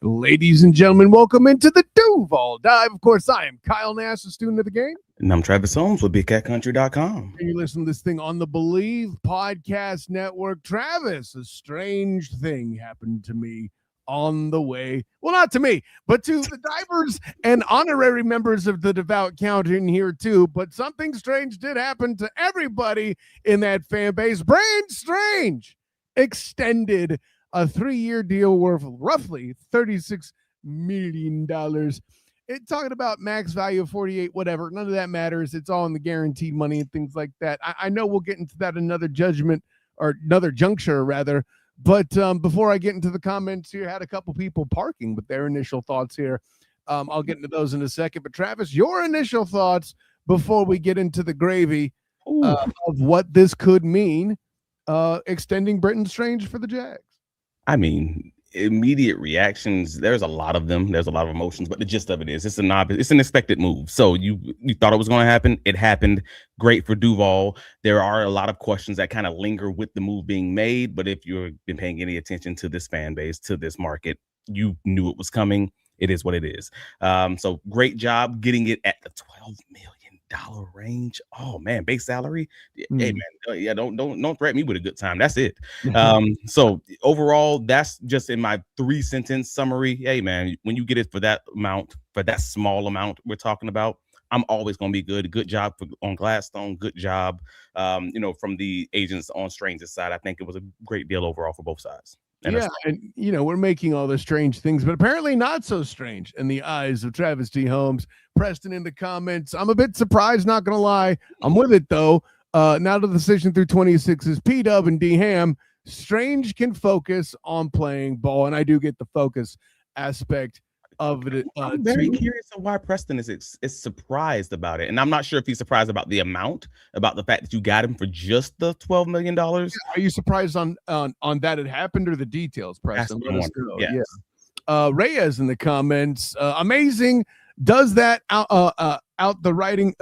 Ladies and gentlemen, welcome into the Duval Dive. Of course, I am Kyle Nash, a student of the game. And I'm Travis Holmes with BigCatCountry.com. And you listen to this thing on the Believe Podcast Network. Travis, a strange thing happened to me on the way. Well, not to me, but to the divers and honorary members of the devout count in here too. But something strange did happen to everybody in that fan base. Brenton Strange extended a 3-year deal worth roughly $36 million. Talking about max value of 48, whatever. None of that matters. It's all in the guaranteed money and things like that. I know we'll get into that another juncture rather. But before I get into the comments here, had a couple people parking with their initial thoughts here. I'll get into those in a second. But Travis, your initial thoughts before we get into the gravy of what this could mean, extending Brenton Strange for the Jags. I mean, immediate reactions, there's a lot of them. There's a lot of emotions, but the gist of it is it's an expected move. So you thought it was going to happen. It happened. Great for Duval. There are a lot of questions that kind of linger with the move being made. But if you've been paying any attention to this fan base, to this market, you knew it was coming. It is what it is. So great job getting it at the $12 million range. Oh man, base salary. Hey man, yeah, don't threaten me with a good time. That's it. So overall, that's just in my 3-sentence summary. Hey man, when you get it for that amount, for that small amount we're talking about, I'm always going to be good. Good job on Gladstone. Good job, from the agents on Strange's side. I think it was a great deal overall for both sides. And we're making all the strange things, but apparently not so strange in the eyes of Travis T. Holmes. Preston in the comments. I'm a bit surprised, not going to lie. I'm with it, though. Now the decision through 26 is P-Dub and D-Ham. Strange can focus on playing ball, and I do get the focus aspect of it. I'm very curious of why Preston is surprised about it. And I'm not sure if he's surprised about the amount, about the fact that you got him for just the $12 million. Are you surprised on that it happened or the details, Preston? Yes. Reyes in the comments. Amazing. Does that out the writing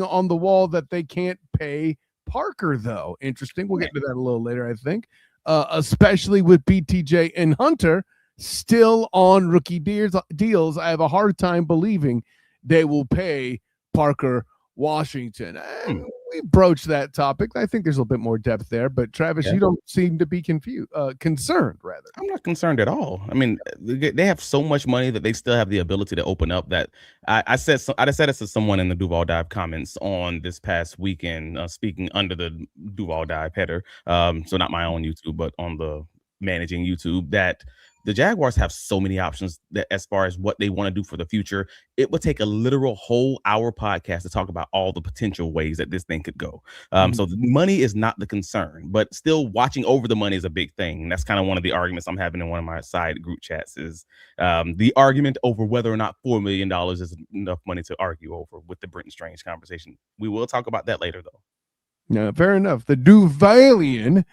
on the wall that they can't pay Parker, though? Interesting. We'll get to that a little later, I think. Especially with BTJ and Hunter still on rookie deals, I have a hard time believing they will pay Parker Washington. And we broached that topic. I think there's a little bit more depth there, but Travis, you don't seem to be concerned, rather. I'm not concerned at all. I mean, they have so much money that they still have the ability to open up. That I said this to someone in the Duval Dive comments on this past weekend, speaking under the Duval Dive header. So not my own YouTube, but on the managing YouTube, that the Jaguars have so many options that as far as what they want to do for the future, it would take a literal whole hour podcast to talk about all the potential ways that this thing could go. So the money is not the concern, but still watching over the money is a big thing. And that's kind of one of the arguments I'm having in one of my side group chats is the argument over whether or not $4 million is enough money to argue over with the Brenton Strange conversation. We will talk about that later, though. Yeah, fair enough. The Duvalian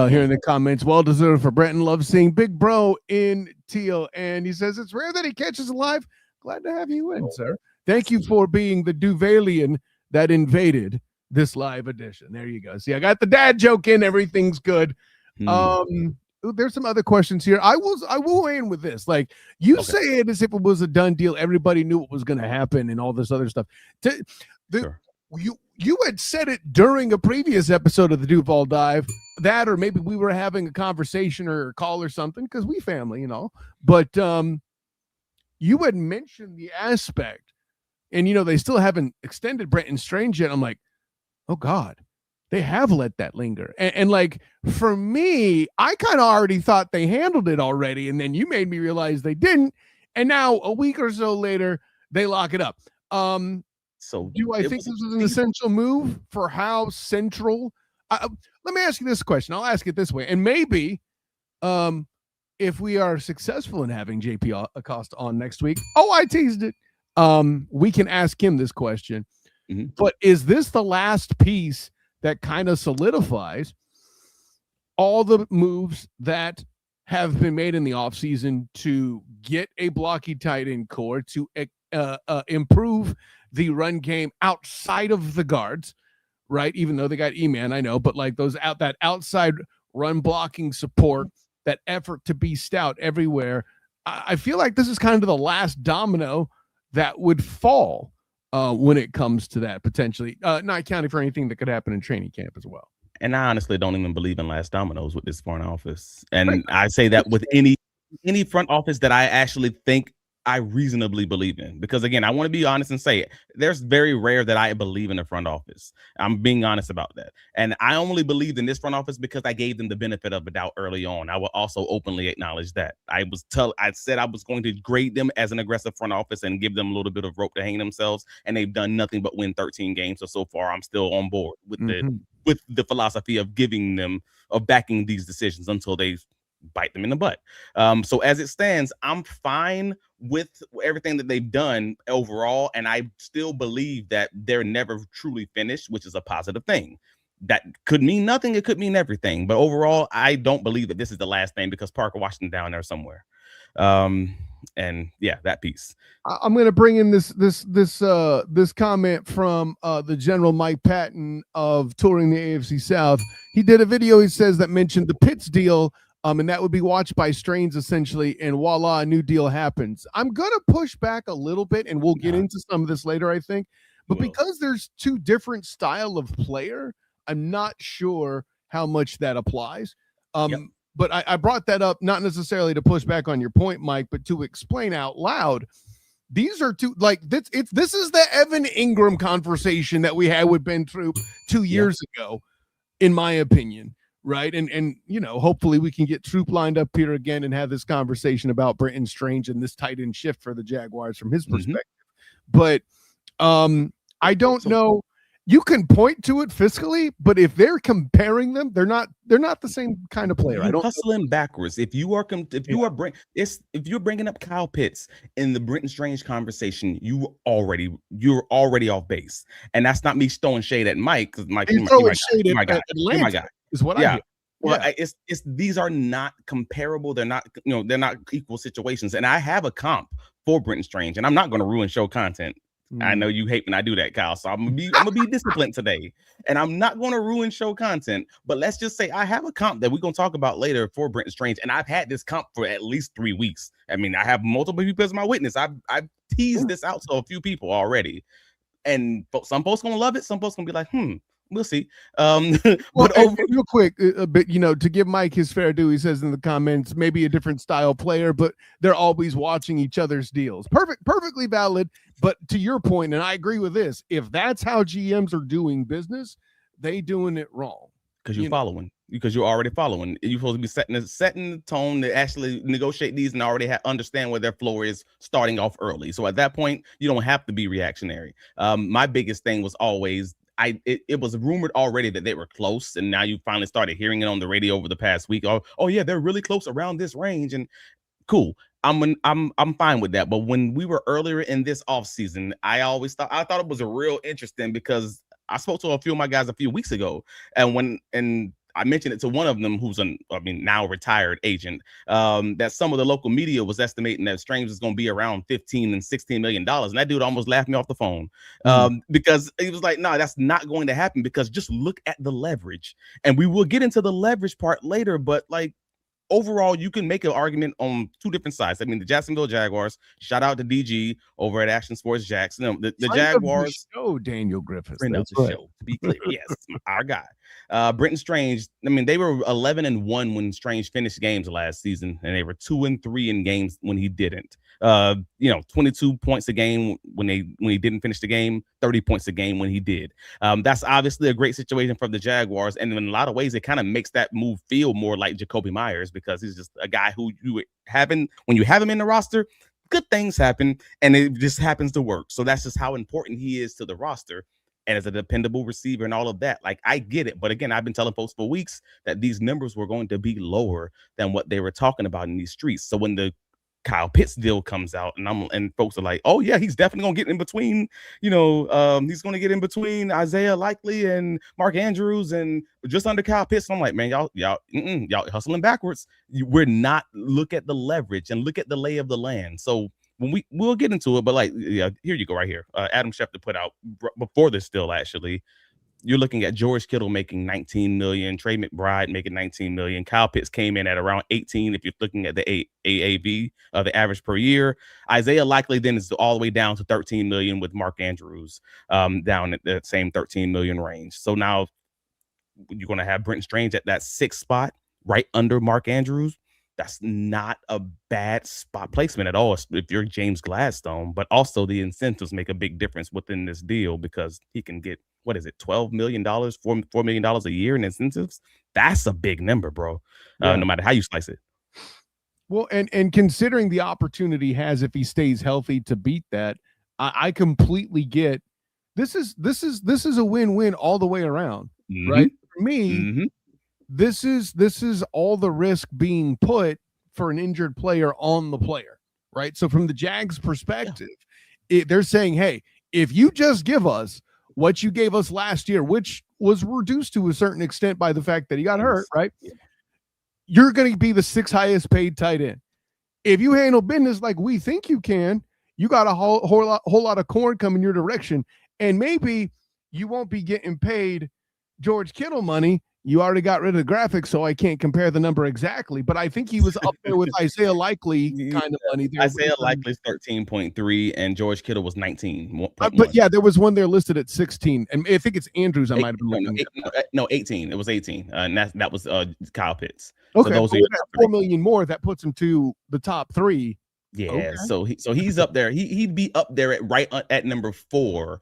here in the comments, well deserved for Brenton. Love seeing Big Bro in teal, and he says it's rare that he catches alive. Glad to have you in, sir. Thank you for being the Duvalian that invaded this live edition. There you go. See, I got the dad joke in. Everything's good. There's some other questions here. I will weigh in with this. Like you say it as if it was a done deal. Everybody knew what was going to happen and all this other stuff. Sure. You had said it during a previous episode of the Duval Dive, that or maybe we were having a conversation or a call or something because we family, but you had mentioned the aspect and they still haven't extended Brenton Strange yet. I'm like, oh God, they have let that linger. And like for me, I kind of already thought they handled it already, and then you made me realize they didn't, and now a week or so later they lock it up. So do I think this was an essential move for how central? Let me ask you this question. I'll ask it this way. And maybe if we are successful in having JP Acosta on next week, I teased it. We can ask him this question. But is this the last piece that kind of solidifies all the moves that have been made in the offseason to get a blocky tight end core, to improve the run game outside of the guards, right? Even though they got E-Man, I know, but like that outside run blocking support that effort to be stout everywhere. I feel like this is kind of the last domino that would fall when it comes to that, potentially, not accounting for anything that could happen in training camp as well. And I honestly don't even believe in last dominoes with this front office. And I say that with any front office that I actually think I reasonably believe in. Because again, I want to be honest and say it. There's very rare that I believe in the front office. I'm being honest about that. And I only believed in this front office because I gave them the benefit of the doubt early on. I will also openly acknowledge that. I said I was going to grade them as an aggressive front office and give them a little bit of rope to hang themselves. And they've done nothing but win 13 games. So far, I'm still on board with the philosophy of backing these decisions until they bite them in the butt. So as it stands, I'm fine with everything that they've done overall, and I still believe that they're never truly finished, which is a positive thing. That could mean nothing, it could mean everything, but overall, I don't believe that this is the last thing because Parker Washington down there somewhere. And yeah, that piece. I'm going to bring in this comment from the General Mike Patton of Touring the AFC South. He did a video, he says, that mentioned the Pitts deal, and that would be watched by Strange essentially, and voila, a new deal happens. I'm going to push back a little bit, and we'll get into some of this later, I think. But because there's two different style of player, I'm not sure how much that applies. But I brought that up not necessarily to push back on your point, Mike, but to explain out loud. These are two, like, this is the Evan Ingram conversation that we had with Ben Troop 2 years ago, in my opinion, right? And you know, hopefully we can get Troop lined up here again and have this conversation about Brenton Strange and this tight end shift for the Jaguars from his perspective. But I don't know. You can point to it fiscally, but if they're comparing them, they're not the same kind of player. I don't hustling backwards. If you're bringing up Kyle Pitts in the Brenton Strange conversation, you're already off base, and that's not me throwing shade at Mike because Mike, you're my guy, is what I hear. Well, it's these are not comparable. They're not equal situations, and I have a comp for Brenton Strange, and I'm not going to ruin show content. I know you hate when I do that, Kyle. So I'm gonna be disciplined today, and I'm not going to ruin show content. But let's just say I have a comp that we're gonna talk about later for Brenton Strange, and I've had this comp for at least 3 weeks. I mean, I have multiple people as my witness. I've teased this out to a few people already, and some folks gonna love it. Some folks gonna be like, we'll see. But real quick, but to give Mike his fair due, he says in the comments, maybe a different style player, but they're always watching each other's deals. Perfectly valid. But to your point, and I agree with this, if that's how GMs are doing business, they doing it wrong. Because you're already following. You're supposed to be setting the tone to actually negotiate these and already understand where their floor is starting off early. So at that point, you don't have to be reactionary. My biggest thing was always, it was rumored already that they were close, and now you finally started hearing it on the radio over the past week. Oh yeah, they're really close around this range, and cool. I'm fine with that. But when we were earlier in this offseason, I thought it was a real interesting because I spoke to a few of my guys a few weeks ago, and I mentioned it to one of them who's now retired agent, that some of the local media was estimating that Strange is going to be around $15 and $16 million. And that dude almost laughed me off the phone because he was like, no, that's not going to happen because just look at the leverage. And we will get into the leverage part later, but like, overall, you can make an argument on two different sides. I mean, the Jacksonville Jaguars, shout out to DG over at Action Sports Jacks. The Jaguars. Daniel Griffiths. Friend of the show, to be clear. Yes, our guy. Brenton Strange, they were 11-1 when Strange finished games last season, and they were 2-3 in games when he didn't. 22 points a game when he didn't finish the game, 30 points a game when he did. That's obviously a great situation for the Jaguars, and in a lot of ways, it kind of makes that move feel more like Jacoby Myers because he's just a guy who when you have him in the roster, good things happen, and it just happens to work. So that's just how important he is to the roster. And as a dependable receiver and all of that, like, I get it. But again, I've been telling folks for weeks that these numbers were going to be lower than what they were talking about in these streets. So when the Kyle Pitts deal comes out and folks are like, oh yeah, he's definitely gonna get in between, he's going to get in between Isaiah Likely and Mark Andrews and just under Kyle Pitts. I'm like, man, y'all hustling backwards. We're not. Look at the leverage and look at the lay of the land. So when we'll get into it, but here you go right here. Adam Schefter put out before this still actually you're looking at George Kittle making 19 million, Trey McBride making 19 million. Kyle Pitts came in at around 18 if you're looking at the AAV, the average per year. Isaiah Likely then is all the way down to 13 million with Mark Andrews down at the same 13 million range. So now you're going to have Brenton Strange at that 6th spot, right under Mark Andrews. That's not a bad spot placement at all if you're James Gladstone, but also the incentives make a big difference within this deal because he can get, what is it, $12 million, $4 million a year in incentives. That's a big number, bro. No matter how you slice it. Well, and considering the opportunity he has if he stays healthy to beat that, I completely get this is a win-win all the way around, right? For me, this is all the risk being put for an injured player on the player, right? So from the Jags perspective, they're saying, hey, if you just give us what you gave us last year, which was reduced to a certain extent by the fact that he got hurt, right? You're going to be the 6th highest paid tight end. If you handle business like we think you can, you got a whole lot of corn coming your direction, and maybe you won't be getting paid George Kittle money. You already got rid of the graphics, so I can't compare the number exactly, but I think he was up there with Isaiah Likely kind of money there. Isaiah Likely's 13.3 and George Kittle was 19. But yeah, there was one there listed at 16, and I think it's Andrews. I might have been looking. No, 18. It was 18, and that was Kyle Pitts. Okay, so those are $4 million more. That puts him to the top 3. Yeah, okay. So he's up there. He'd be up there at number 4.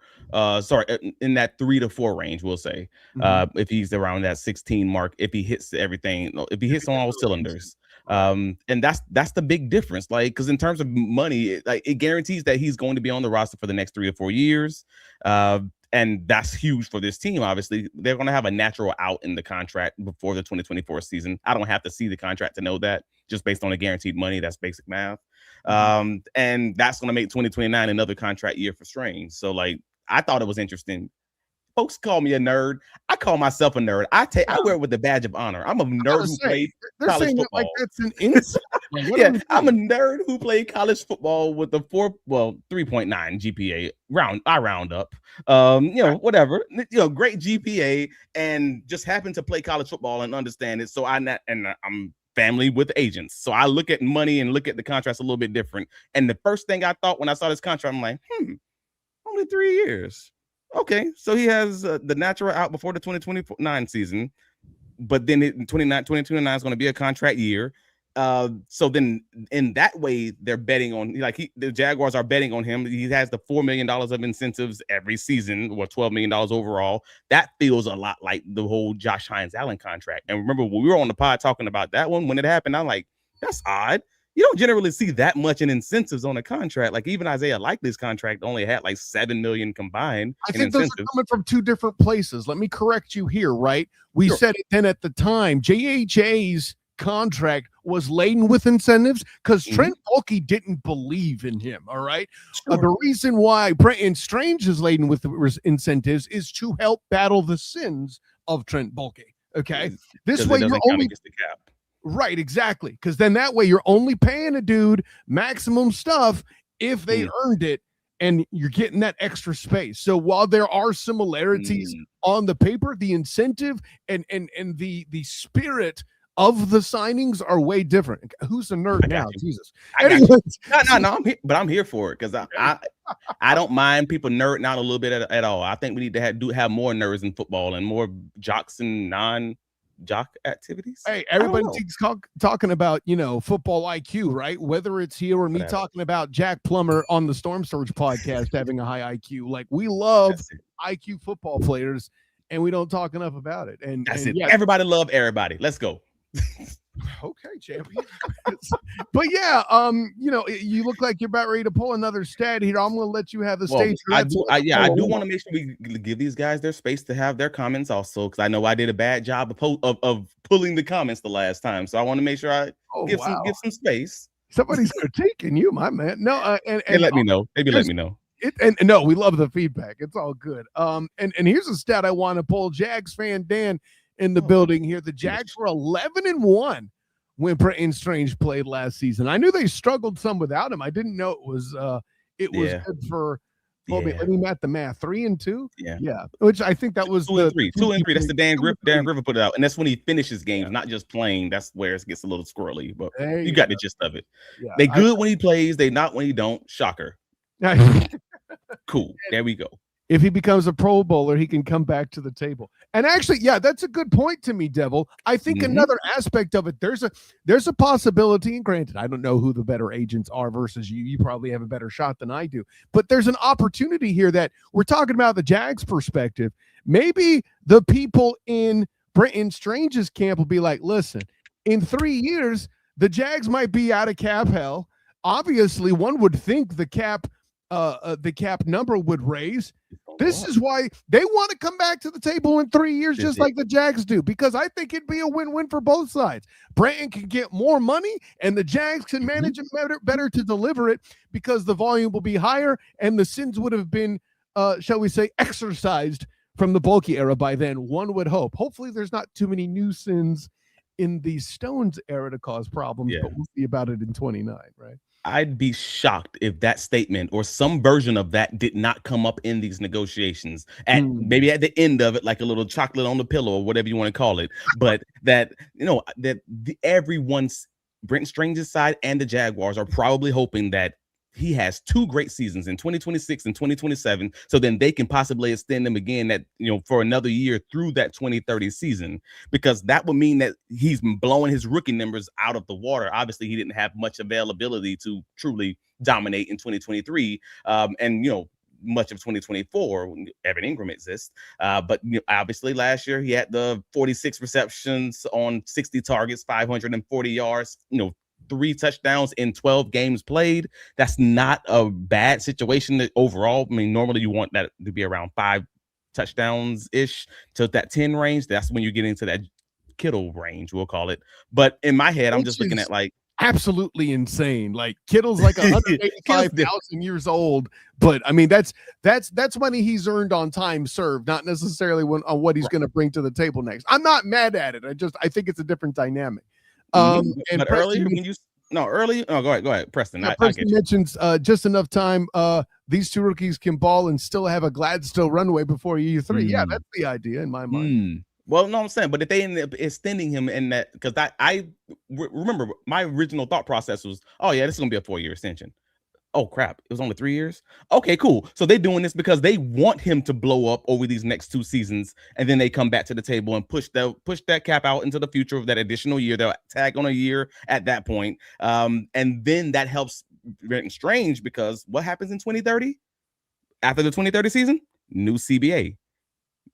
In that 3 to 4 range, we'll say. If he's around that 16 mark, if he hits everything, if he hits on all cylinders. And that's the big difference. Like, because in terms of money, it guarantees that he's going to be on the roster for the next 3 or 4 years. And that's huge for this team. Obviously, they're going to have a natural out in the contract before the 2024 season. I don't have to see the contract to know that, just based on the guaranteed money. That's basic math. And that's going to make 2029 another contract year for Strange. So, like, I thought it was interesting. Folks call me a nerd. I call myself a nerd. I wear it with the badge of honor. I'm a nerd who played college football. Like that's an insult. Yeah, I'm a nerd who played college football with a 3.9 GPA. I round up. Whatever. Great GPA, and just happened to play college football and understand it. So I'm family with agents. So I look at money and look at the contracts a little bit different. And the first thing I thought when I saw this contract, I'm like, only 3 years. Okay, so he has the natural out before the 2029 season, but then 2029 is going to be a contract year. So then in that way, they're betting on, the Jaguars are betting on him. He has the $4 million of incentives every season, or $12 million overall. That feels a lot like the whole Josh Hines-Allen contract. And remember, when we were on the pod talking about that one, when it happened, I'm like, that's odd. You don't generally see that much in incentives on a contract. Like, even Isaiah Likely's contract only had like $7 million combined. I think those are coming from 2 different places. Let me correct you here, right? We said it then at the time. JHA's contract was laden with incentives because Trent Baalke didn't believe in him. All right. The reason why Brenton Strange is laden with incentives is to help battle the sins of Trent Baalke. Okay. This way you're only the cap. Right, exactly. Because then that way you're only paying a dude maximum stuff if they earned it, and you're getting that extra space. So while there are similarities on the paper, the incentive and the spirit of the signings are way different. Who's a nerd now? Jesus. I'm here for it because I don't mind people nerding out a little bit at all. I think we need to have more nerds in football and more jocks and non-jock activities. Hey, everybody keeps talking about football IQ, right? Whether it's here or me talking about Jack Plummer on the Storm Surge podcast having a high IQ. Like, we love IQ football players, and we don't talk enough about it. And that's it. Yeah, everybody love everybody. Let's go. Okay, champion. But yeah, you look like you're about ready to pull another stat here. I'm going to let you have the stage. I do want to make sure we give these guys their space to have their comments also, because I know I did a bad job of pulling the comments the last time, so I want to make sure I give some space. Somebody's critiquing you, my man. No, and let me know. Maybe let me know. No, we love the feedback. It's all good. And here's a stat I want to pull. Jags fan Dan in the building here. The Jags were 11-1 when Brenton Strange played last season. I knew they struggled some without him. I didn't know it was good for Hold me, Yeah. let me the math. 3-2? Yeah. Yeah, which I think that was Two the and three. 2-3. That's the Dan Griffin put it out. And that's when he finishes games, Yeah. not just playing. That's where it gets a little squirrely. But There you you got go. the gist of it. Yeah, They good when he plays, they not when he don't. Shocker. Cool. There we go. If he becomes a Pro Bowler, he can come back to the table. And actually, yeah, that's a good point to me, Devil. I think another aspect of it, there's a possibility, and granted, I don't know who the better agents are versus you. You probably have a better shot than I do. But there's an opportunity here that we're talking about the Jags perspective. Maybe the people in Brenton Strange's camp will be like, listen, in 3 years, the Jags might be out of cap hell. Obviously, one would think the cap number would raise. This is why they want to come back to the table in 3 years, just like the Jags do, because I think it'd be a win-win for both sides. Brenton can get more money, and the Jags can manage it better to deliver it because the volume will be higher, and the sins would have been, shall we say, exorcised from the bulky era by then, one would hope. Hopefully there's not too many new sins in the Stones era to cause problems, but we'll see about it in 29, right? I'd be shocked if that statement or some version of that did not come up in these negotiations at maybe at the end of it, like a little chocolate on the pillow or whatever you want to call it. But that, everyone's Brenton Strange's side and the Jaguars are probably hoping that he has 2 great seasons in 2026 and 2027. So then they can possibly extend him again for another year through that 2030 season, because that would mean that he's blowing his rookie numbers out of the water. Obviously, he didn't have much availability to truly dominate in 2023. Much of 2024 when Evan Ingram exists. But obviously last year he had the 46 receptions on 60 targets, 540 yards, 3 touchdowns in 12 games played. That's not a bad situation overall. I mean, normally you want that to be around 5 touchdowns ish to that 10 range. That's when you get into that Kittle range, we'll call it. But in my head, I'm just looking at like absolutely insane. Like Kittle's like 185,000 years old, but I mean that's money he's earned on time served, not necessarily on what he's going to bring to the table next. I'm not mad at it. I think it's a different dynamic. And but earlier go ahead, Preston. Preston mentions just enough time. These 2 rookies can ball and still have a Gladstone runway before year 3. Yeah, that's the idea in my mind. Well, no, I'm saying, but if they end up extending him in that, because I remember my original thought process was, oh yeah, this is gonna be a 4-year extension. Oh crap, it was only 3 years. Okay, cool. So they're doing this because they want him to blow up over these next 2 seasons, and then they come back to the table and push that cap out into the future of that additional year. They'll tag on a year at that point, and then that helps Brenton Strange, because what happens in 2030 after the 2030 season? New CBA.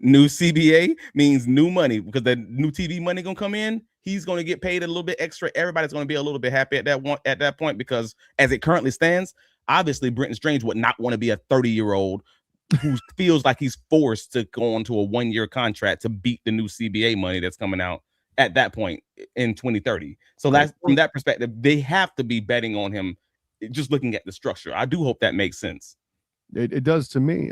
New CBA means new money, because the new TV money gonna come in. He's going to get paid a little bit extra. Everybody's going to be a little bit happy at that point, because as it currently stands, obviously Brenton Strange would not want to be a 30-year-old who feels like he's forced to go onto a 1-year contract to beat the new CBA money that's coming out at that point in 2030. So that's, from that perspective, they have to be betting on him, just looking at the structure. I do hope that makes sense. It does to me.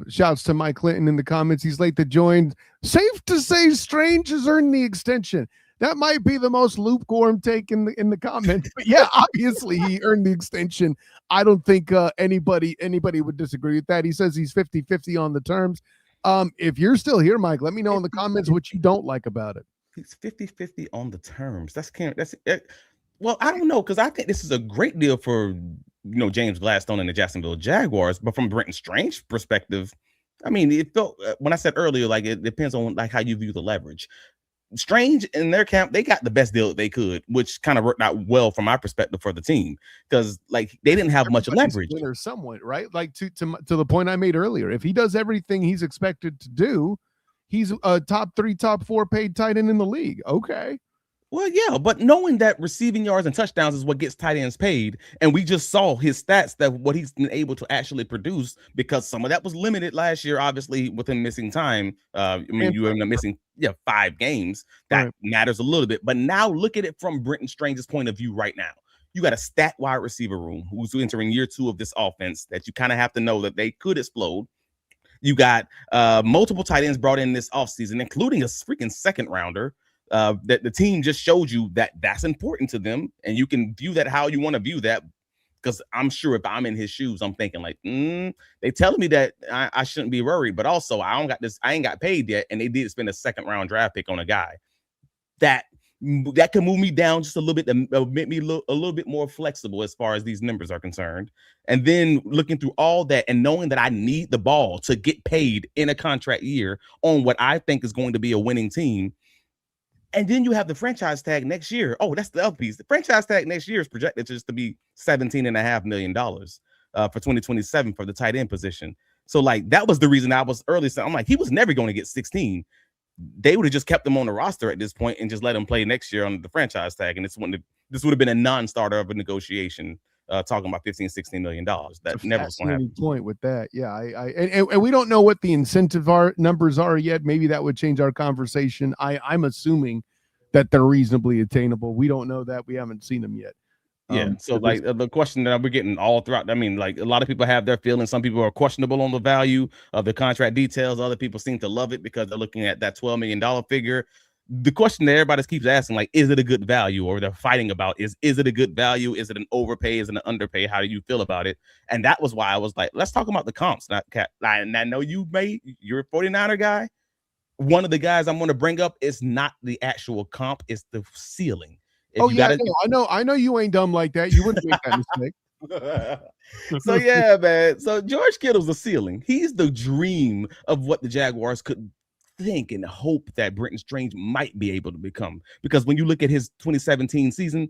Shouts to Mike Clinton in the comments. He's late to join. Safe to say Strange has earned the extension. That might be the most lukewarm take in the comments. But yeah, obviously he earned the extension. I don't think anybody would disagree with that. He says he's 50-50 on the terms. If you're still here, Mike, let me know in the comments what you don't like about it. He's 50-50 on the terms. Well, I don't know, because I think this is a great deal for James Gladstone and the Jacksonville Jaguars. But from Brenton Strange's perspective, I mean, it felt, when I said earlier, like it depends on like how you view the leverage. Strange in their camp, they got the best deal that they could, which kind of worked out well from my perspective for the team, because like they didn't have much leverage. Or somewhat, right? Like to the point I made earlier, if he does everything he's expected to do, he's a top 3, top 4 paid tight end in the league. Okay. Well, yeah, but knowing that receiving yards and touchdowns is what gets tight ends paid, and we just saw his stats, that what he's been able to actually produce, because some of that was limited last year, obviously, with him missing time. You end up missing 5 games. That matters a little bit. But now look at it from Brenton Strange's point of view right now. You got a stat wide receiver room who's entering year 2 of this offense that you kind of have to know that they could explode. You got multiple tight ends brought in this offseason, including a freaking 2nd rounder. That the team just showed you that that's important to them, and you can view that how you want to view that, because I'm sure if I'm in his shoes, I'm thinking like, they telling me that I shouldn't be worried, but also I ain't got paid yet, and they did spend a second round draft pick on a guy that can move me down just a little bit to make me a little bit more flexible as far as these numbers are concerned. And then looking through all that and knowing that I need the ball to get paid in a contract year on what I think is going to be a winning team. And then you have the franchise tag next year. Oh, that's the other piece. The franchise tag next year is projected just to be $17.5 million for 2027 for the tight end position. So like that was the reason I was early saying, I'm like, he was never going to get 16. They would have just kept him on the roster at this point and just let him play next year on the franchise tag. And this would have been a non-starter of a negotiation, talking about $15-16 million. That never was going to happen. Point with that. Yeah. And we don't know what the incentive numbers are yet. Maybe that would change our conversation. I'm assuming that they're reasonably attainable. We don't know that. We haven't seen them yet. Yeah. So like the question that we're getting all throughout, I mean, like a lot of people have their feelings. Some people are questionable on the value of the contract details. Other people seem to love it because they're looking at that $12 million figure. The question that everybody keeps asking, like, is it a good value? Or they're fighting about is it a good value? Is it an overpay? Is it an underpay? How do you feel about it? And that was why I was like, let's talk about the comps. And I know you're a 49er guy. One of the guys I'm going to bring up is not the actual comp, it's the ceiling. I know you ain't dumb like that. You wouldn't make that mistake. So yeah, man. So George Kittle's the ceiling. He's the dream of what the Jaguars could think and hope that Brenton Strange might be able to become. Because when you look at his 2017 season,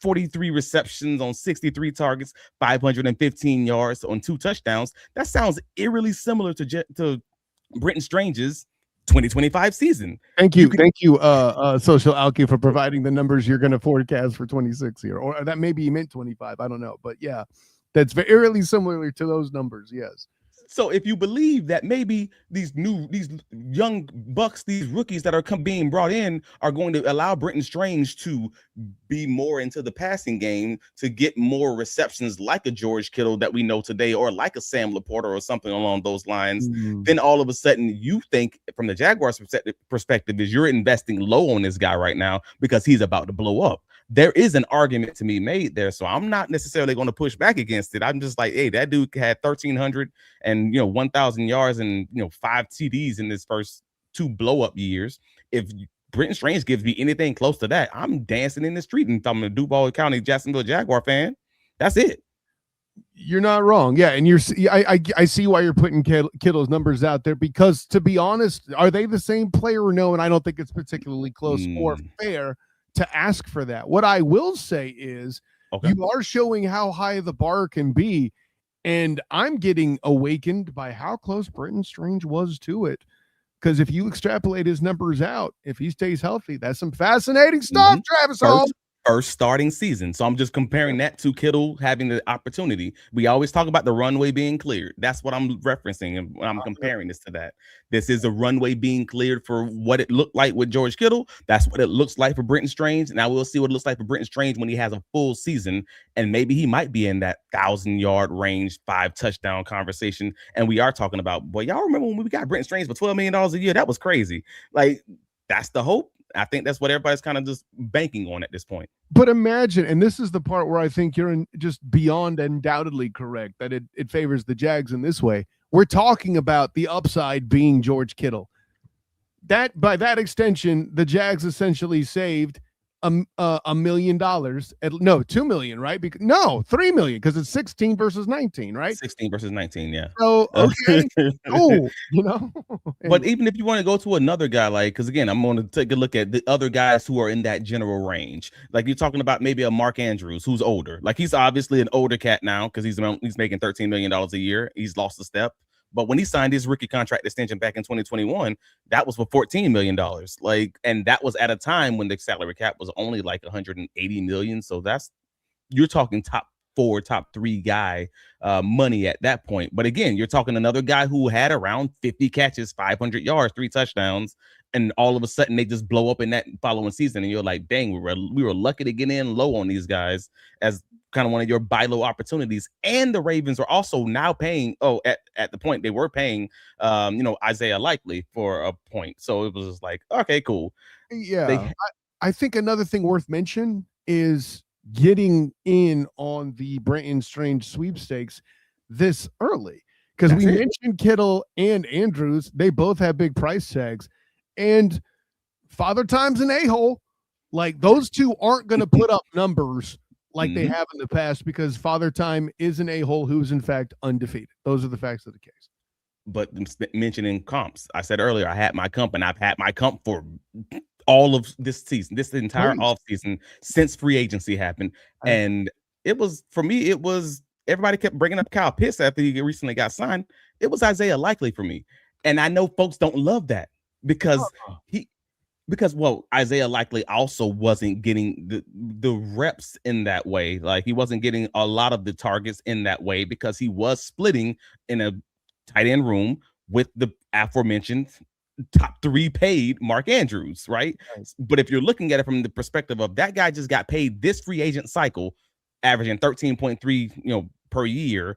43 receptions on 63 targets, 515 yards on 2 touchdowns. That sounds eerily similar to Brenton Strange's 2025 season. Thank you, Social Alky, for providing the numbers you're going to forecast for 26 here, or that maybe you meant 25. I don't know, but yeah, that's very similar to those numbers. Yes. So if you believe that maybe these young bucks, these rookies that are being brought in are going to allow Brenton Strange to be more into the passing game, to get more receptions like a George Kittle that we know today, or like a Sam Laporta or something along those lines, then all of a sudden you think from the Jaguars perspective is you're investing low on this guy right now because he's about to blow up. There is an argument to be made there. So I'm not necessarily going to push back against it. I'm just like, hey, that dude had 1,300 and 1,000 yards and 5 TDs in his first 2 blow-up years. If Brenton Strange gives me anything close to that, I'm dancing in the street and I'm a Duval County Jacksonville Jaguar fan. That's it. You're not wrong. Yeah, and I see why you're putting Kittle's numbers out there, because to be honest, are they the same player or no? And I don't think it's particularly close or fair to ask for that. What I will say is you are showing how high the bar can be, and I'm getting awakened by how close Brenton Strange was to it. Because if you extrapolate his numbers out, if he stays healthy, that's some fascinating stuff, Travis Hall. First starting season. So I'm just comparing that to Kittle having the opportunity. We always talk about the runway being cleared. That's what I'm referencing, and I'm comparing this to that. This is a runway being cleared for what it looked like with George Kittle. That's what it looks like for Brenton Strange. Now we'll see what it looks like for Brenton Strange when he has a full season, and maybe he might be in that 1,000-yard range, 5 touchdown conversation. And we are talking about, boy, y'all remember when we got Brenton Strange for $12 million a year? That was crazy. Like, that's the hope. I think that's what everybody's kind of just banking on at this point. But imagine, and this is the part where I think you're just beyond undoubtedly correct, that it favors the Jags in this way. We're talking about the upside being George Kittle. That, by that extension, the Jags essentially saved $1 million. No, $2 million, right? No, $3 million, because it's 16 versus 19, right? 16 versus 19, yeah. So okay, cool, But even if you want to go to another guy, like, because again, I'm going to take a look at the other guys who are in that general range. Like you're talking about maybe a Mark Andrews who's older. Like he's obviously an older cat now because he's making $13 million a year. He's lost a step. But when he signed his rookie contract extension back in 2021, that was for $14 million. And that was at a time when the salary cap was only like $180 million. So you're talking top 4, top 3 guy money at that point. But again, you're talking another guy who had around 50 catches, 500 yards, 3 touchdowns, and all of a sudden they just blow up in that following season. And you're like, dang, we were lucky to get in low on these guys as kind of one of your buy low opportunities. And the Ravens are also now paying, at the point they were paying, Isaiah Likely for a point. So it was just like, okay, cool. Yeah. I think another thing worth mentioning is getting in on the Brenton Strange sweepstakes this early. Because we mentioned Kittle and Andrews. They both have big price tags. And Father Time's an a-hole. Like, those two aren't going to put up numbers like they have in the past, because Father Time is an a-hole who's, in fact, undefeated. Those are the facts of the case. But mentioning comps, I said earlier, I had my comp, and I've had my comp for all of this season, this entire offseason since free agency happened. And it was, for me, it was, everybody kept bringing up Kyle Pitts after he recently got signed. It was Isaiah Likely for me. And I know folks don't love that because Isaiah Likely also wasn't getting the reps in that way. Like, he wasn't getting a lot of the targets in that way because he was splitting in a tight end room with the aforementioned top 3 paid Mark Andrews, right? But if you're looking at it from the perspective of that guy just got paid this free agent cycle, averaging 13.3, per year,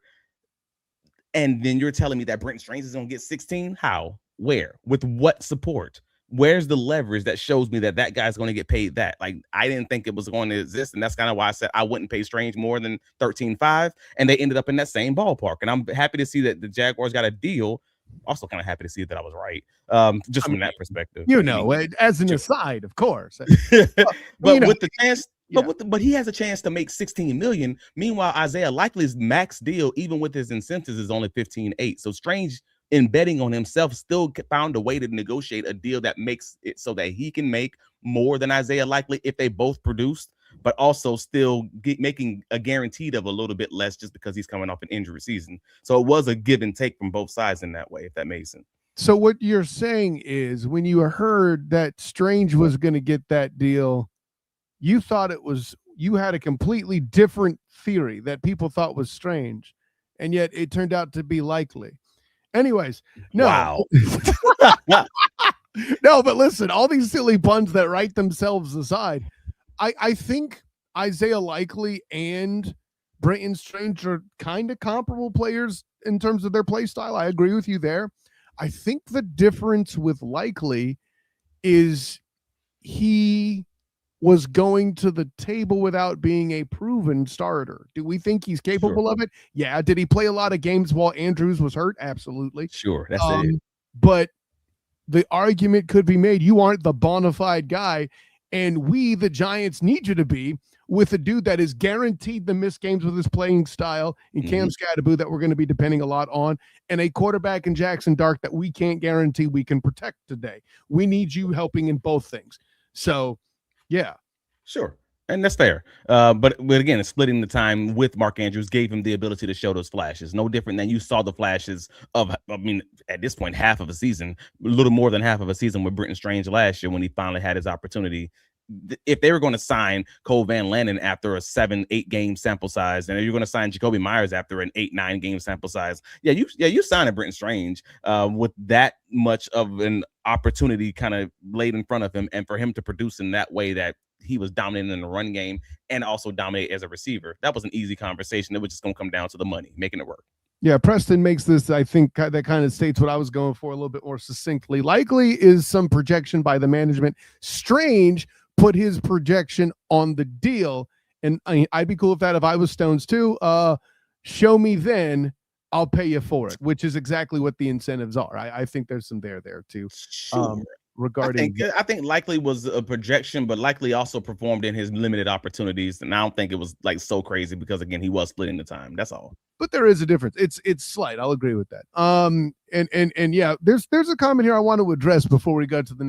and then you're telling me that Brenton Strange is going to get 16? How? Where? With what support? Where's the leverage that shows me that that guy's going to get paid that? Like, I didn't think it was going to exist, and that's kind of why I said I wouldn't pay Strange more than 13.5, and they ended up in that same ballpark. And I'm happy to see that the Jaguars got a deal. Also kind of happy to see that I was right, just from that perspective. As an aside, of course. But with the chance, but he has a chance to make 16 million. Meanwhile, Isaiah Likely's max deal, even with his incentives, is only 15.8. So Strange, in betting on himself, still found a way to negotiate a deal that makes it so that he can make more than Isaiah Likely if they both produced, but also still making a guaranteed of a little bit less just because he's coming off an injury season. So it was a give and take from both sides in that way, if that makes sense. So what you're saying is, when you heard that Strange was going to get that deal, you thought you had a completely different theory that people thought was Strange, and yet it turned out to be Likely. Anyways, no. Wow. No, but listen, all these silly puns that write themselves aside, I think Isaiah Likely and Brenton Strange are kind of comparable players in terms of their play style. I agree with you there. I think the difference with Likely is he was going to the table without being a proven starter. Do we think he's capable of it? Yeah. Did he play a lot of games while Andrews was hurt? Absolutely. Sure. That's it. But the argument could be made, you aren't the bona fide guy, and we, the Giants, need you to be, with a dude that is guaranteed to miss games with his playing style in Cam Scatteraboo that we're going to be depending a lot on, and a quarterback in Jackson Dart that we can't guarantee we can protect today. We need you helping in both things. So, yeah. Sure. And that's fair. But again, splitting the time with Mark Andrews gave him the ability to show those flashes. No different than you saw the flashes of, at this point, half of a season, a little more than half of a season with Brenton Strange last year when he finally had his opportunity. If they were going to sign Cole Van Lannon after a 7-8 game sample size, and you're going to sign Jacoby Myers after an 8-9 game sample size, you sign a Brenton Strange with that much of an opportunity kind of laid in front of him, and for him to produce in that way that he was dominating in the run game and also dominate as a receiver. That was an easy conversation. It was just going to come down to the money, making it work. Yeah, Preston makes this, I think, that kind of states what I was going for a little bit more succinctly. Likely is some projection by the management. Strange put his projection on the deal, and I'd be cool with that if I was Stones too. Show me then, I'll pay you for it, which is exactly what the incentives are. I think there's some there too. Sure. Regarding, I think Likely was a projection, but Likely also performed in his limited opportunities, and I don't think it was like so crazy because again he was splitting the time. That's all. But there is a difference. It's slight. I'll agree with that. And yeah, there's a comment here I want to address before we go to the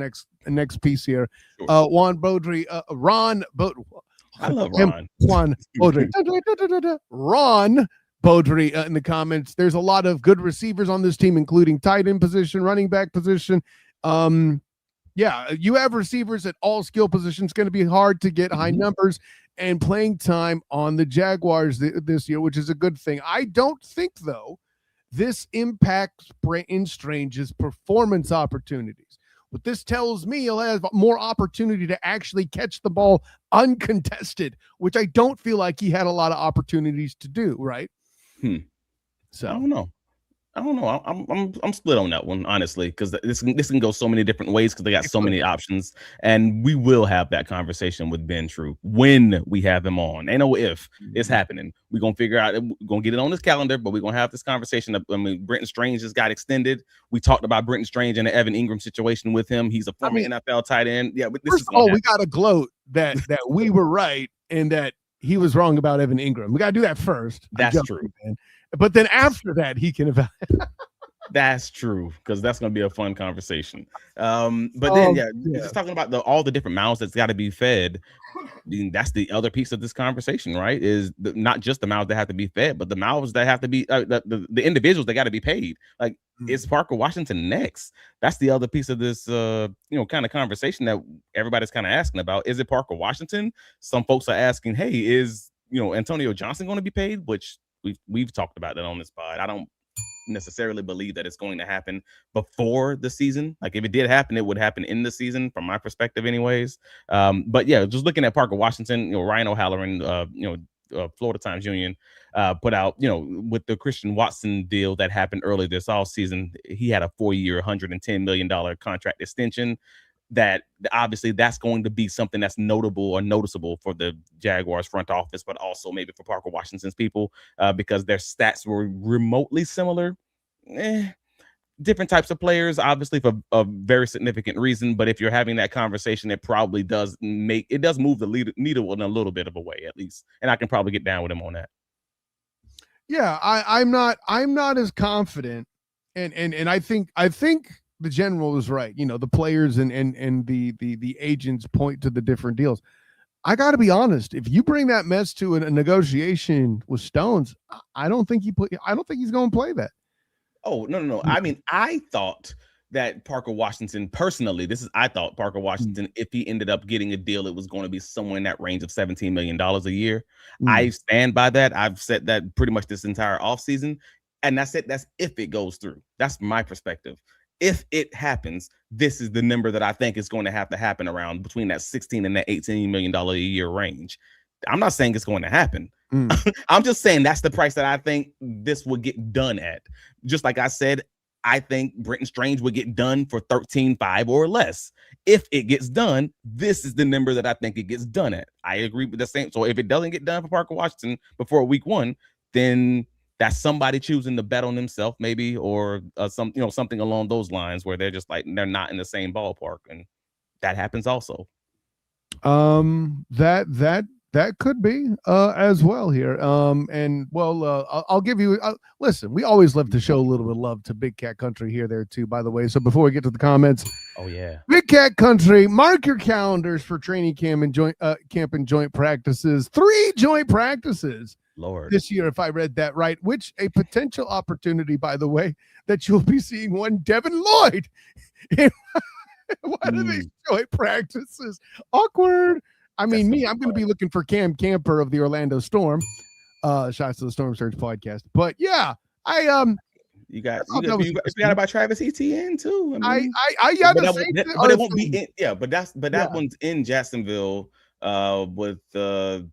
next piece here. Sure. Juan Beaudry, Ron Beaudry. I love Ron. Juan Beaudry. Ron Beaudry in the comments. There's a lot of good receivers on this team, including tight end position, running back position. Yeah, you have receivers at all skill positions. Going to be hard to get high numbers and playing time on the Jaguars this year, which is a good thing. I don't think, though, this impacts Brenton Strange's performance opportunities. What this tells me, he'll have more opportunity to actually catch the ball uncontested, which I don't feel like he had a lot of opportunities to do, right? So I don't know. I don't know. I'm split on that one, honestly, because this can go so many different ways because they got so many options, and we will have that conversation with Ben True when we have him on. Ain't no if, it's happening. We're gonna figure out. We're gonna get it on this calendar, but we're gonna have this conversation. I mean, Brenton Strange just got extended. We talked about Brenton Strange and the Evan Ingram situation with him. He's a former NFL tight end. Yeah, but this first is of all, we got to gloat that we were right and that he was wrong about Evan Ingram. We got to do that first. That's true. But then after that, he can evaluate. That's true, because that's going to be a fun conversation. But then, just talking about all the different mouths that's got to be fed. That's the other piece of this conversation, right? Is not just the mouths that have to be fed, but the mouths that have to be the individuals that got to be paid. Like, is Parker Washington next? That's the other piece of this, kind of conversation that everybody's kind of asking about. Is it Parker Washington? Some folks are asking, hey, is Antonio Johnson going to be paid? Which we've talked about that on this pod. I don't necessarily believe that it's going to happen before the season. Like, if it did happen, it would happen in the season from my perspective anyways. But yeah, just looking at Parker Washington, Ryan O'Halloran, Florida Times Union put out, with the Christian Watson deal that happened early this offseason, he had a 4-year $110 million contract extension. That obviously that's going to be something that's notable or noticeable for the Jaguars front office, but also maybe for Parker Washington's people, because their stats were remotely similar. Different types of players, obviously, for a very significant reason. But if you're having that conversation, it probably does move the needle in a little bit of a way, at least. And I can probably get down with him on that. Yeah, I'm not as confident, and I think the general is right. The players and the agents point to the different deals. I got to be honest. If you bring that mess to a negotiation with Stones, I don't think he's going to play that. Oh, no. I mean, I thought that Parker Washington, personally, I thought Parker Washington, if he ended up getting a deal, it was going to be somewhere in that range of $17 million a year. I stand by that. I've said that pretty much this entire offseason. And that's it. That's if it goes through. That's my perspective. If it happens, this is the number that I think is going to have to happen around between that $16 and that $18 million a year range. I'm not saying it's going to happen. I'm just saying that's the price that I think this would get done at. Just like I said, I think Brenton Strange would get done for 13.5 or less. If it gets done, this is the number that I think it gets done at. I agree with the same. So if it doesn't get done for Parker Washington before week 1, then that's somebody choosing to bet on themselves, maybe, or something along those lines where they're just like they're not in the same ballpark, and that happens also. That could be as well here. I'll give you. Listen, we always love to show a little bit of love to Big Cat Country here, there too. By the way, so before we get to the comments, oh yeah, Big Cat Country, mark your calendars for training camp and joint practices. 3 joint practices. Lord, this year, if I read that right, which a potential opportunity, by the way, that you'll be seeing one Devin Lloyd in one of these joint practices. Awkward. I mean, I'm going to be looking for Cam Camper of the Orlando Storm. Shots to the Storm Surge podcast. But yeah, you got about Travis Etienne too. But it won't be in, that one's in Jacksonville with the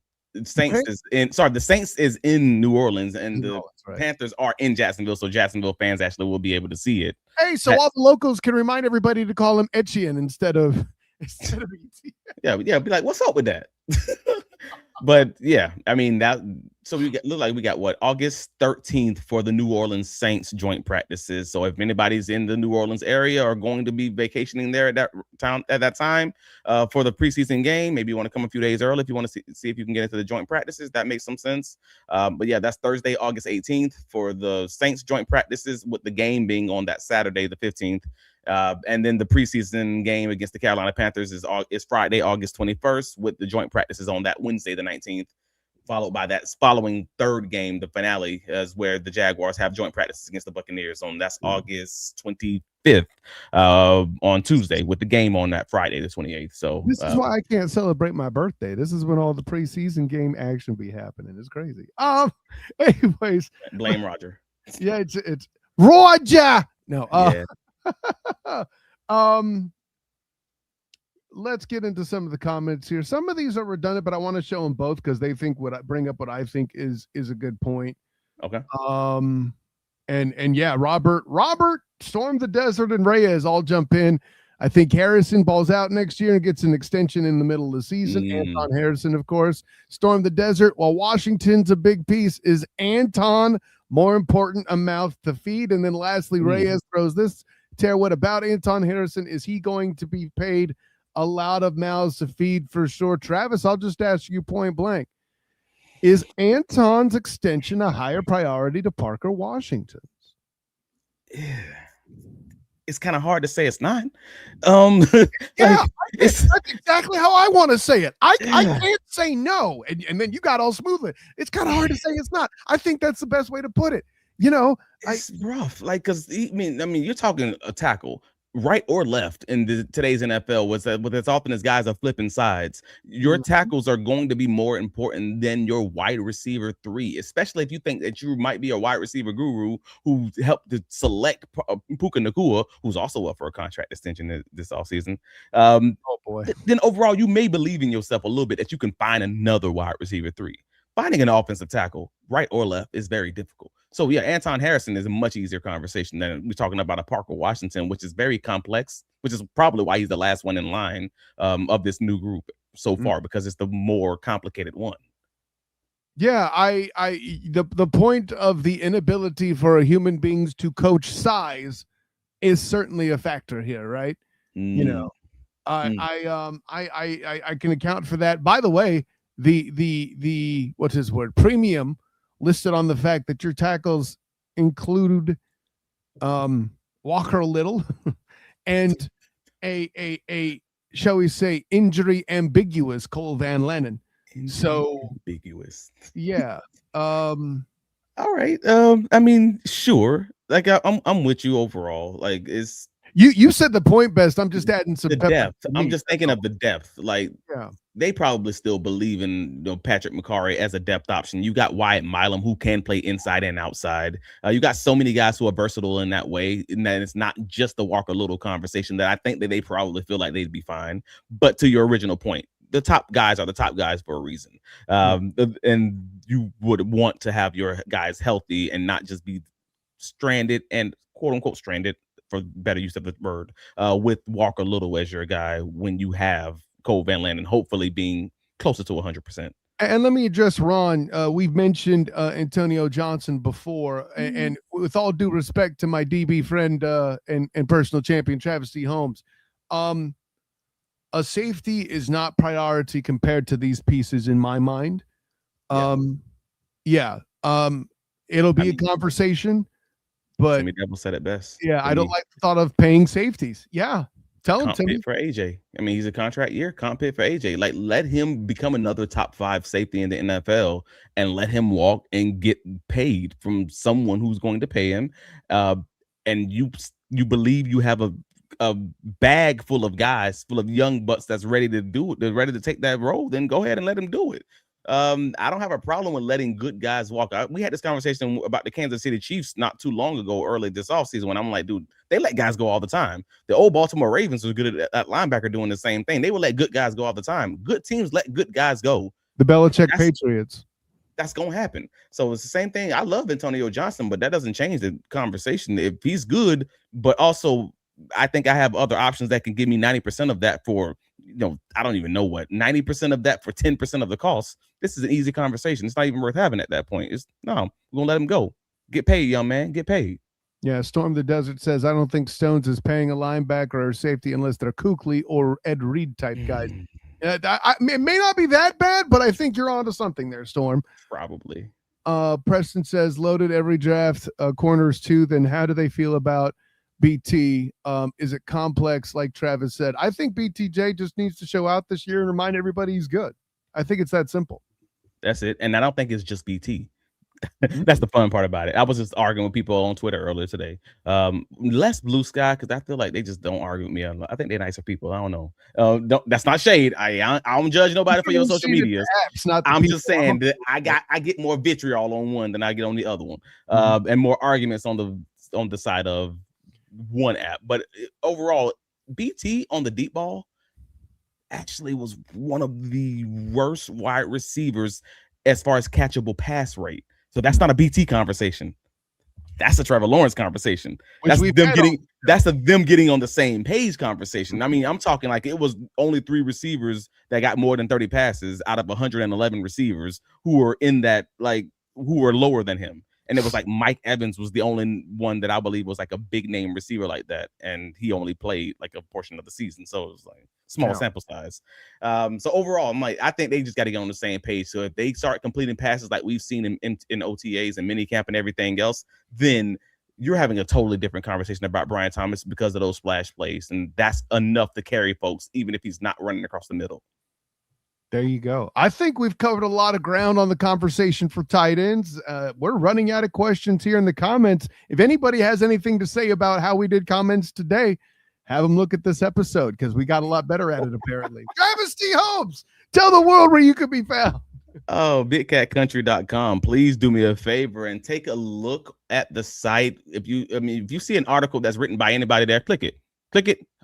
Saints the Saints is in New Orleans, and the Panthers are in Jacksonville, so Jacksonville fans actually will be able to see it. Hey, so all the locals can remind everybody to call him Etienne instead of Etienne. Yeah, be like, what's up with that? But yeah, I mean that. So we got what, August 13th for the New Orleans Saints joint practices. So if anybody's in the New Orleans area or going to be vacationing there at that time for the preseason game, maybe you want to come a few days early if you want to see if you can get into the joint practices. That makes some sense. But yeah, that's Thursday, August 18th for the Saints joint practices, with the game being on that Saturday, the 15th. And then the preseason game against the Carolina Panthers is Friday, August 21st, with the joint practices on that Wednesday, the 19th, followed by that following third game, the finale, is where the Jaguars have joint practices against the Buccaneers on that's August 25th on Tuesday, with the game on that Friday, the 28th. So this is why I can't celebrate my birthday. This is when all the preseason game action be happening. It's crazy. Anyways, blame Roger. Yeah, it's Roger. No, yeah. Let's get into some of the comments here. Some of these are redundant, but I want to show them both because they think bring up what I think is a good point. Okay. And yeah, Robert Storm the Desert and Reyes all jump in. I think Harrison balls out next year and gets an extension in the middle of the season. Anton Harrison, of course. Storm the Desert, while Washington's a big piece, is Anton more important a mouth to feed? And then lastly, Reyes throws this tear. What about Anton Harrison? Is he going to be paid a lot of mouths to feed for sure? Travis, I'll just ask you point blank. Is Anton's extension a higher priority to Parker Washington's? It's kind of hard to say it's not. Yeah, that's exactly how I want to say it. I can't say no, and then you got all smoothly. It's kind of hard to say it's not. I think that's the best way to put it. It's rough, like, because I mean, you're talking a tackle, right or left in today's NFL, was that with as often as guys are flipping sides, your tackles are going to be more important than your wide receiver 3, especially if you think that you might be a wide receiver guru who helped to select Puka Nacua, who's also up for a contract extension this offseason. Oh boy! Then overall, you may believe in yourself a little bit that you can find another wide receiver 3. Finding an offensive tackle, right or left, is very difficult. So yeah, Anton Harrison is a much easier conversation than we're talking about a Parker Washington, which is very complex, which is probably why he's the last one in line of this new group so far, because it's the more complicated one. Yeah, the point of the inability for human beings to coach size is certainly a factor here, right? I can account for that. By the way, the what's his word, premium listed on the fact that your tackles include Walker Little and a shall we say injury ambiguous Cole Van Lennon. So ambiguous. Yeah. All right. I mean, sure. Like I'm with you overall. Like it's you said the point best. I'm just adding some depth. I'm just thinking of the depth. Like they probably still believe in Patrick McCarry as a depth option. You got Wyatt Milam, who can play inside and outside. You got so many guys who are versatile in that way, and that it's not just the Walker Little conversation, that I think that they probably feel like they'd be fine. But to your original point, the top guys are the top guys for a reason. And you would want to have your guys healthy and not just be stranded and quote unquote stranded, for better use of the word, with Walker Little as your guy when you have Cole Van Lennon hopefully being closer to 100%. And let me address Ron. We've mentioned Antonio Johnson before, and with all due respect to my DB friend and personal champion Travis D. Holmes, a safety is not priority compared to these pieces in my mind. It'll be a conversation, but Jimmy Devil said it best. Yeah, I don't like the thought of paying safeties. Yeah, tell him to for AJ. I mean, he's a contract year. Comp pit for AJ. Like, let him become another top 5 safety in the NFL, and let him walk and get paid from someone who's going to pay him. And you believe you have a bag full of guys, full of young butts that's ready to do it, they're ready to take that role, then go ahead and let him do it. I don't have a problem with letting good guys walk. We had this conversation about the Kansas City Chiefs not too long ago, early this offseason, when I'm like, dude, they let guys go all the time. The old Baltimore Ravens was good at linebacker doing the same thing. They would let good guys go all the time. Good teams let good guys go. The Belichick Patriots. That's going to happen. So it's the same thing. I love Antonio Johnson, but that doesn't change the conversation. If he's good, but also I think I have other options that can give me 90% of that for, I don't even know what, 90% of that for 10% of the cost. This is an easy conversation. It's not even worth having at that point. We're going to let him go. Get paid, young man. Get paid. Yeah, Storm the Desert says, I don't think Stones is paying a linebacker or safety unless they're Kuechly or Ed Reed type guys. It may not be that bad, but I think you're onto something there, Storm. Probably. Preston says, loaded every draft, corners too. Then how do they feel about BT? Is it complex, like Travis said? I think BTJ just needs to show out this year and remind everybody he's good. I think it's that simple. That's it. And I don't think it's just BT. That's the fun part about it. I was just arguing with people on Twitter earlier today. Less Blue Sky, because I feel like they just don't argue with me. I think they're nicer people. I don't know. That's not shade. I don't judge nobody for your social media. I'm just saying that I get more vitriol on one than I get on the other one, and more arguments on the side of one app. But overall, BT on the deep ball actually was one of the worst wide receivers as far as catchable pass rate. So that's not a BT conversation. That's a Trevor Lawrence conversation. Which That's them getting on the same page conversation. I mean, I'm talking like it was only 3 receivers that got more than 30 passes out of 111 receivers who were in that, like, who were lower than him. And it was like Mike Evans was the only one that I believe was like a big name receiver like that. And he only played like a portion of the season. So it was like small sample size. So overall, I'm like, I think they just got to get on the same page. So if they start completing passes like we've seen in OTAs and minicamp and everything else, then you're having a totally different conversation about Brian Thomas because of those splash plays. And that's enough to carry folks, even if he's not running across the middle. There you go. I think we've covered a lot of ground on the conversation for tight ends. We're running out of questions here in the comments. If anybody has anything to say about how we did comments today, have them look at this episode because we got a lot better at it, apparently. Travis D. Holmes, tell the world where you could be found. Oh, bigcatcountry.com. Please do me a favor and take a look at the site. If you see an article that's written by anybody there, click it.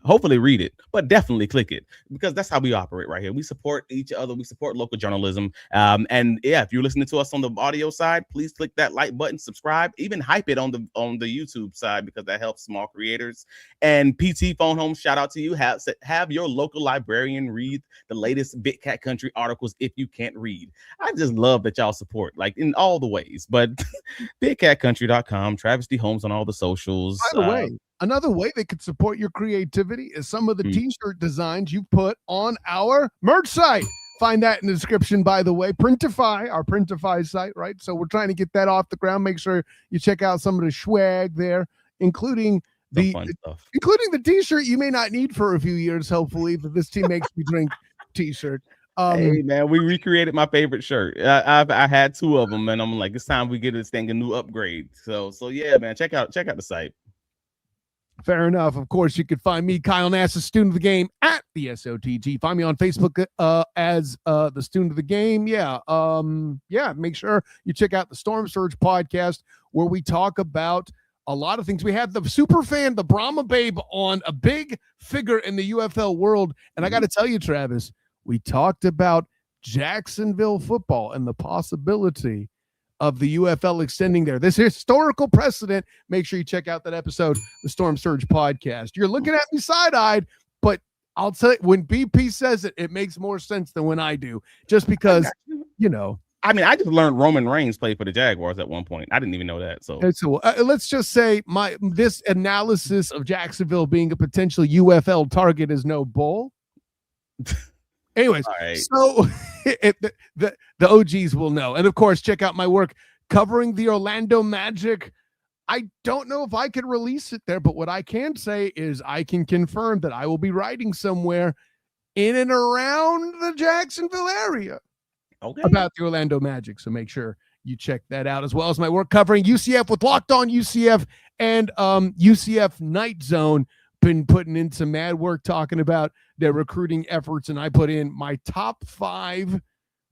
Hopefully read it, but definitely click it because that's how we operate right here. We support each other. We support local journalism. And yeah, if you're listening to us on the audio side, please click that like button, subscribe, even hype it on the YouTube side because that helps small creators. And PT Phone Home, shout out to you. Have your local librarian read the latest Big Cat Country articles if you can't read. I just love that y'all support like in all the ways. But bigcatcountry.com, Travis D. Holmes on all the socials. By the way, another way they could support your creativity is some of the t-shirt designs you put on our merch site. Find that in the description, by the way. Printify, our Printify site, right? So we're trying to get that off the ground. Make sure you check out some of the swag there, including the t-shirt you may not need for a few years, hopefully, but this team makes me drink t-shirt. Hey man, we recreated my favorite shirt. I had 2 of them, and I'm like, it's time we get this thing a new upgrade. So yeah, man, check out the site. Fair enough. Of course, you can find me, Kyle Nass, the student of the game at the SOTG. Find me on Facebook as the student of the game. Yeah. Make sure you check out the Storm Surge podcast where we talk about a lot of things. We had the super fan, the Brahma Babe, on, a big figure in the UFL world. And I got to tell you, Travis, we talked about Jacksonville football and the possibility of the UFL extending there. This historical precedent. Make sure you check out that episode, the Storm Surge podcast. You're looking at me side-eyed, but I'll tell you, when BP says it, it makes more sense than when I do, just because, you know. I mean, I just learned Roman Reigns played for the Jaguars at one point. I didn't even know that. So let's just say this analysis of Jacksonville being a potential UFL target is no bull. Anyways, right. So the OGs will know. And of course, check out my work covering the Orlando Magic. I don't know if I could release it there, but what I can say is I can confirm that I will be writing somewhere in and around the Jacksonville area about the Orlando Magic. So make sure you check that out, as well as my work covering UCF with Locked On UCF and UCF Night Zone. Been putting in some mad work talking about their recruiting efforts, and I put in my top 5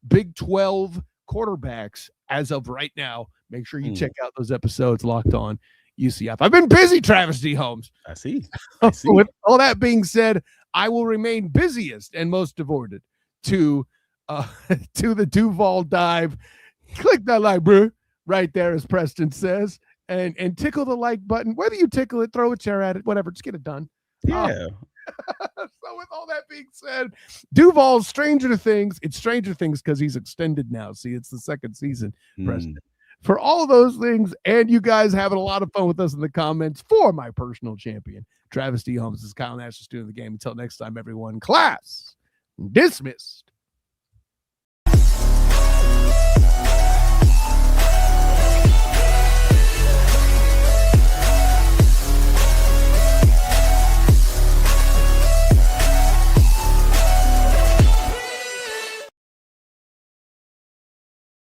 Big 12 quarterbacks as of right now. Make sure you check out those episodes, Locked On UCF. I've been busy, Travis D. Holmes. I see. With all that being said, I will remain busiest and most devoted to the Duval dive. Click that like, bro, right there, as Preston says. And tickle the like button. Whether you tickle it, throw a chair at it, whatever, just get it done. Yeah. So with all that being said, Duval's Stranger Things. It's Stranger Things because he's extended now. See, it's the 2nd season, Preston. For all those things, and you guys having a lot of fun with us in the comments, for my personal champion, Travis D. Holmes, is Kyle Nash, the student of the game. Until next time, everyone, class dismissed.